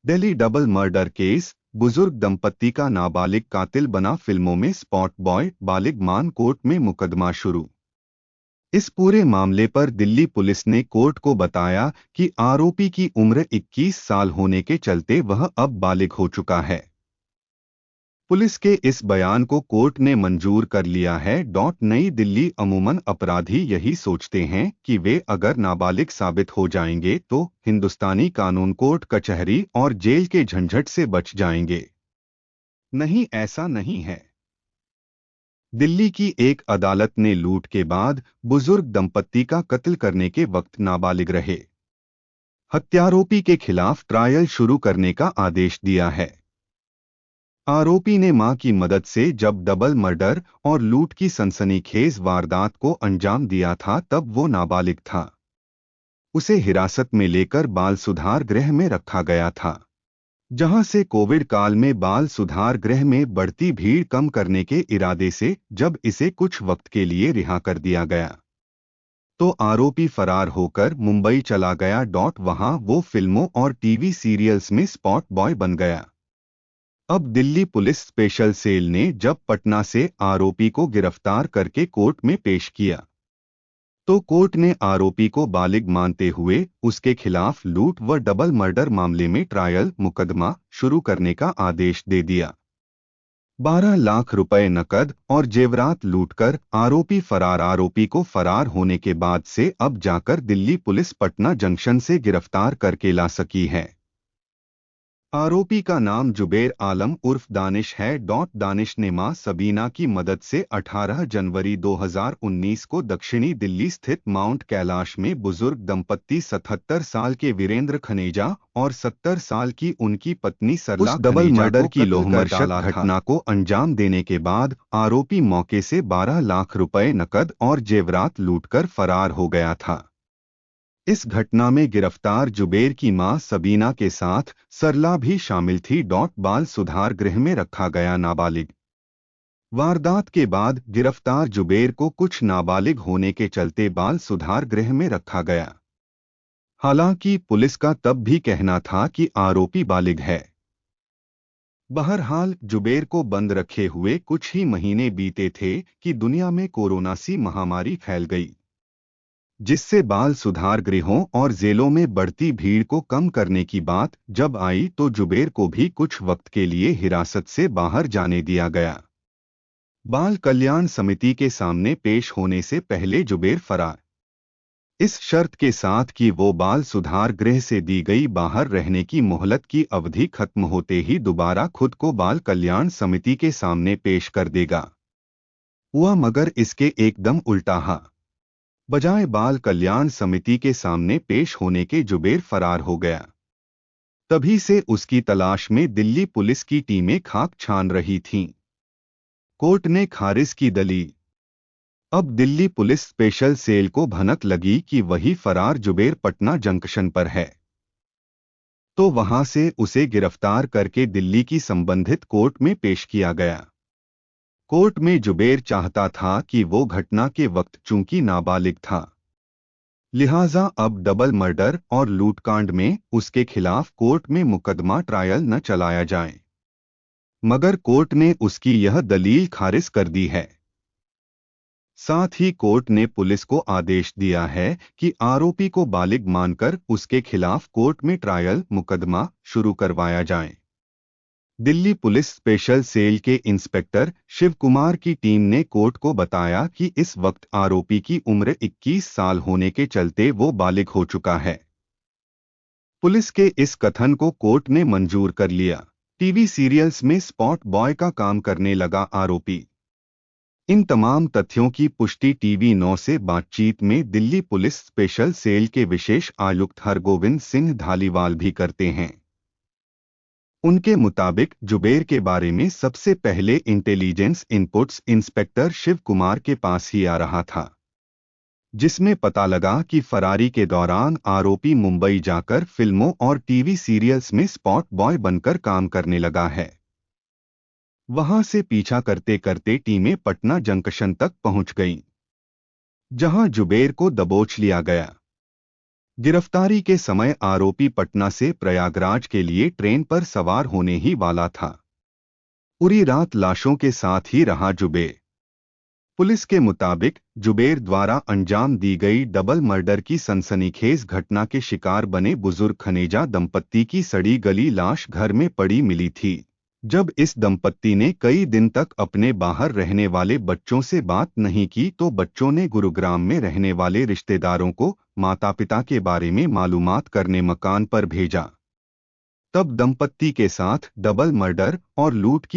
Delhi double murder case, बुजुर्ग दंपत्ति का नाबालिग कातिल बना फिल्मों में स्पॉट बॉय, बालिग मान कोर्ट में मुकदमा शुरू। इस पूरे मामले पर दिल्ली पुलिस ने कोर्ट को बताया कि आरोपी की उम्र 21 साल होने के चलते वह अब बालिग हो चुका है। पुलिस के इस बयान को कोर्ट ने मंजूर कर लिया है। नई दिल्ली अमूमन अपराधी यही सोचते हैं कि वे अगर नाबालिग साबित हो जाएंगे तो हिंदुस्तानी कानून कोर्ट कचहरी और जेल के झंझट से बच जाएंगे। नहीं, ऐसा नहीं है। दिल्ली की एक अदालत ने लूट के बाद बुजुर्ग दंपत्ति का कत्ल करने के वक्त नाबालिग रहे हत्यारोपी के खिलाफ ट्रायल शुरू करने का आदेश दिया है। आरोपी ने मां की मदद से जब डबल मर्डर और लूट की सनसनीखेज वारदात को अंजाम दिया था तब वो नाबालिग था। उसे हिरासत में लेकर बाल सुधार गृह में रखा गया था, जहां से कोविड काल में बाल सुधार गृह में बढ़ती भीड़ कम करने के इरादे से जब इसे कुछ वक्त के लिए रिहा कर दिया गया तो आरोपी फरार होकर मुंबई चला गया। वहां वो फिल्मों और टीवी सीरियल्स में स्पॉट बॉय बन गया। अब दिल्ली पुलिस स्पेशल सेल ने जब पटना से आरोपी को गिरफ्तार करके कोर्ट में पेश किया तो कोर्ट ने आरोपी को बालिग मानते हुए उसके खिलाफ लूट व डबल मर्डर मामले में ट्रायल मुकदमा शुरू करने का आदेश दे दिया। 12 लाख रुपए नकद और जेवरात लूटकर आरोपी फरार। आरोपी को फरार होने के बाद से अब जाकर दिल्ली पुलिस पटना जंक्शन से गिरफ्तार करके ला सकी है। आरोपी का नाम जुबेर आलम उर्फ दानिश है। दानिश ने मां सबीना की मदद से 18 जनवरी 2019 को दक्षिणी दिल्ली स्थित माउंट कैलाश में बुजुर्ग दंपत्ति 77 साल के वीरेंद्र खनेजा और 70 साल की उनकी पत्नी सरला डबल मर्डर की लोहमर्शक घटना को अंजाम देने के बाद आरोपी मौके से 12 लाख रुपए नकद और जेवरात लूटकर फरार हो गया था। इस घटना में गिरफ्तार जुबेर की मां सबीना के साथ सरला भी शामिल थी। बाल सुधार गृह में रखा गया नाबालिग। वारदात के बाद गिरफ्तार जुबेर को कुछ नाबालिग होने के चलते बाल सुधार गृह में रखा गया। हालांकि पुलिस का तब भी कहना था कि आरोपी बालिग है। बहरहाल जुबेर को बंद रखे हुए कुछ ही महीने बीते थे कि दुनिया में कोरोना सी महामारी फैल गई, जिससे बाल सुधार गृहों और जेलों में बढ़ती भीड़ को कम करने की बात जब आई तो जुबेर को भी कुछ वक्त के लिए हिरासत से बाहर जाने दिया गया। बाल कल्याण समिति के सामने पेश होने से पहले जुबेर फरार, इस शर्त के साथ कि वो बाल सुधार गृह से दी गई बाहर रहने की मोहलत की अवधि खत्म होते ही दोबारा खुद को बाल कल्याण समिति के सामने पेश कर देगा। हुआ मगर इसके एकदम उल्टा। बजाय बाल कल्याण समिति के सामने पेश होने के जुबेर फरार हो गया। तभी से उसकी तलाश में दिल्ली पुलिस की टीमें खाक छान रही थीं। कोर्ट ने खारिज की दलील। अब दिल्ली पुलिस स्पेशल सेल को भनक लगी कि वही फरार जुबेर पटना जंक्शन पर है, तो वहां से उसे गिरफ्तार करके दिल्ली की संबंधित कोर्ट में पेश किया गया। कोर्ट में जुबेर चाहता था कि वो घटना के वक्त चूंकि नाबालिग था, लिहाजा अब डबल मर्डर और लूटकांड में उसके खिलाफ कोर्ट में मुकदमा ट्रायल न चलाया जाए, मगर कोर्ट ने उसकी यह दलील खारिज कर दी है। साथ ही कोर्ट ने पुलिस को आदेश दिया है कि आरोपी को बालिग मानकर उसके खिलाफ कोर्ट में ट्रायल मुकदमा शुरू करवाया जाए। दिल्ली पुलिस स्पेशल सेल के इंस्पेक्टर शिव कुमार की टीम ने कोर्ट को बताया कि इस वक्त आरोपी की उम्र 21 साल होने के चलते वो बालिग हो चुका है। पुलिस के इस कथन को कोर्ट ने मंजूर कर लिया। टीवी सीरियल्स में स्पॉट बॉय का काम करने लगा आरोपी। इन तमाम तथ्यों की पुष्टि टीवी 9 से बातचीत में दिल्ली पुलिस स्पेशल सेल के विशेष आयुक्त हरगोविंद सिंह धालीवाल भी करते हैं। उनके मुताबिक जुबेर के बारे में सबसे पहले intelligence inputs inspector Shiv Kumar के पास ही आ रहा था, जिसमें पता लगा कि फरारी के दौरान आरोपी मुंबई जाकर फिल्मों और टीवी सीरियल्स में स्पॉट बॉय बनकर काम करने लगा है। वहां से पीछा करते करते टीमें पटना जंक्शन तक पहुंच गईं, जहां जुबेर को दबोच लिया गया। गिरफ्तारी के समय आरोपी पटना से प्रयागराज के लिए ट्रेन पर सवार होने ही वाला था। पूरी रात लाशों के साथ ही रहा जुबेर। पुलिस के मुताबिक जुबेर द्वारा अंजाम दी गई डबल मर्डर की सनसनीखेज घटना के शिकार बने बुजुर्ग खनेजा दंपत्ति की सड़ी गली लाश घर में पड़ी मिली थी। जब इस दंपत्ति ने कई दिन तक अपने बाहर रहने वाले बच्चों से बात नहीं की तो बच्चों ने गुरुग्राम में रहने वाले रिश्तेदारों को माता पिता के बारे में मालूमात करने मकान पर भेजा। तब दंपत्ति के साथ डबल मर्डर और लूट की